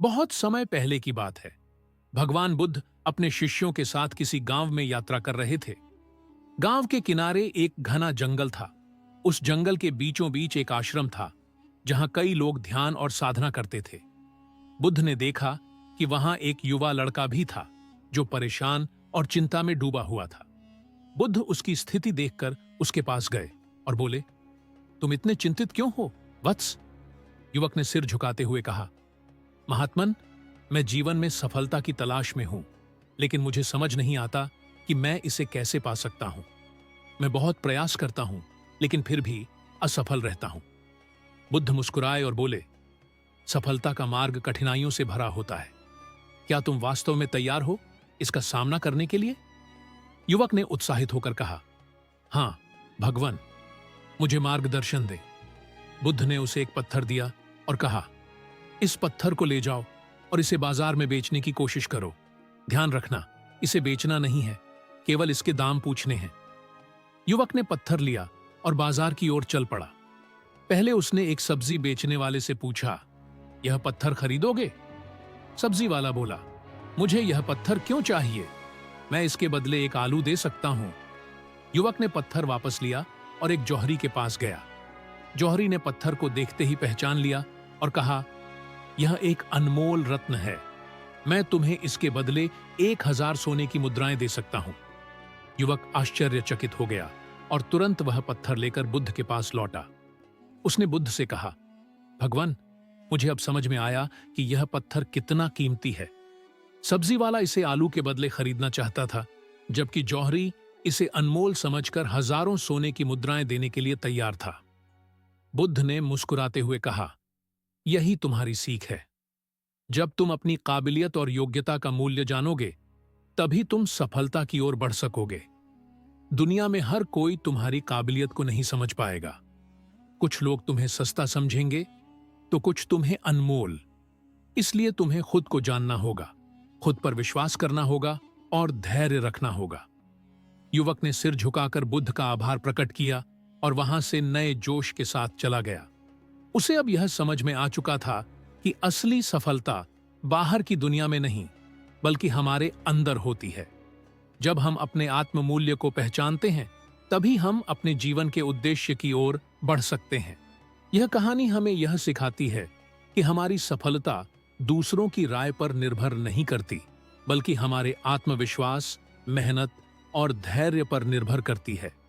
बहुत समय पहले की बात है। भगवान बुद्ध अपने शिष्यों के साथ किसी गांव में यात्रा कर रहे थे। गांव के किनारे एक घना जंगल था। उस जंगल के बीचों बीच एक आश्रम था, जहां कई लोग ध्यान और साधना करते थे। बुद्ध ने देखा कि वहां एक युवा लड़का भी था, जो परेशान और चिंता में डूबा हुआ था। बुद्ध उसकी स्थिति देखकर उसके पास गए और बोले, तुम इतने चिंतित क्यों हो, वत्स? युवक ने सिर झुकाते हुए कहा, महात्मन, मैं जीवन में सफलता की तलाश में हूं, लेकिन मुझे समझ नहीं आता कि मैं इसे कैसे पा सकता हूं। मैं बहुत प्रयास करता हूं, लेकिन फिर भी असफल रहता हूं। बुद्ध मुस्कुराए और बोले, सफलता का मार्ग कठिनाइयों से भरा होता है। क्या तुम वास्तव में तैयार हो इसका सामना करने के लिए? युवक ने उत्साहित होकर कहा, हां भगवान, मुझे मार्गदर्शन दे। बुद्ध ने उसे एक पत्थर दिया और कहा, इस पत्थर को ले जाओ और इसे बाजार में बेचने की कोशिश करो। ध्यान रखना, इसे बेचना नहीं है, केवल इसके दाम पूछने हैं। युवक ने पत्थर लिया और बाजार की ओर चल पड़ा। पहले उसने एक सब्जी बेचने वाले से पूछा, यह पत्थर खरीदोगे? सब्जी वाला बोला, मुझे यह पत्थर क्यों चाहिए? मैं इसके बदले एक आलू दे सकता हूं। युवक ने पत्थर वापस लिया और एक जौहरी के पास गया। जौहरी ने पत्थर को देखते ही पहचान लिया और कहा, यह एक अनमोल रत्न है। मैं तुम्हें इसके बदले 1000 सोने की मुद्राएं दे सकता हूं। युवक आश्चर्यचकित हो गया और तुरंत वह पत्थर लेकर बुद्ध के पास लौटा। उसने बुद्ध से कहा, भगवान, मुझे अब समझ में आया कि यह पत्थर कितना कीमती है। सब्जी वाला इसे आलू के बदले खरीदना चाहता था, जबकि जौहरी इसे अनमोल समझकर हजारों सोने की मुद्राएं देने के लिए तैयार था। बुद्ध ने मुस्कुराते हुए कहा, यही तुम्हारी सीख है। जब तुम अपनी काबिलियत और योग्यता का मूल्य जानोगे, तभी तुम सफलता की ओर बढ़ सकोगे। दुनिया में हर कोई तुम्हारी काबिलियत को नहीं समझ पाएगा। कुछ लोग तुम्हें सस्ता समझेंगे, तो कुछ तुम्हें अनमोल। इसलिए तुम्हें खुद को जानना होगा, खुद पर विश्वास करना होगा और धैर्य रखना होगा। युवक ने सिर झुकाकर बुद्ध का आभार प्रकट किया और वहां से नए जोश के साथ चला गया। उसे अब यह समझ में आ चुका था कि असली सफलता बाहर की दुनिया में नहीं, बल्कि हमारे अंदर होती है। जब हम अपने आत्ममूल्य को पहचानते हैं, तभी हम अपने जीवन के उद्देश्य की ओर बढ़ सकते हैं। यह कहानी हमें यह सिखाती है कि हमारी सफलता दूसरों की राय पर निर्भर नहीं करती, बल्कि हमारे आत्मविश्वास, मेहनत और धैर्य पर निर्भर करती है।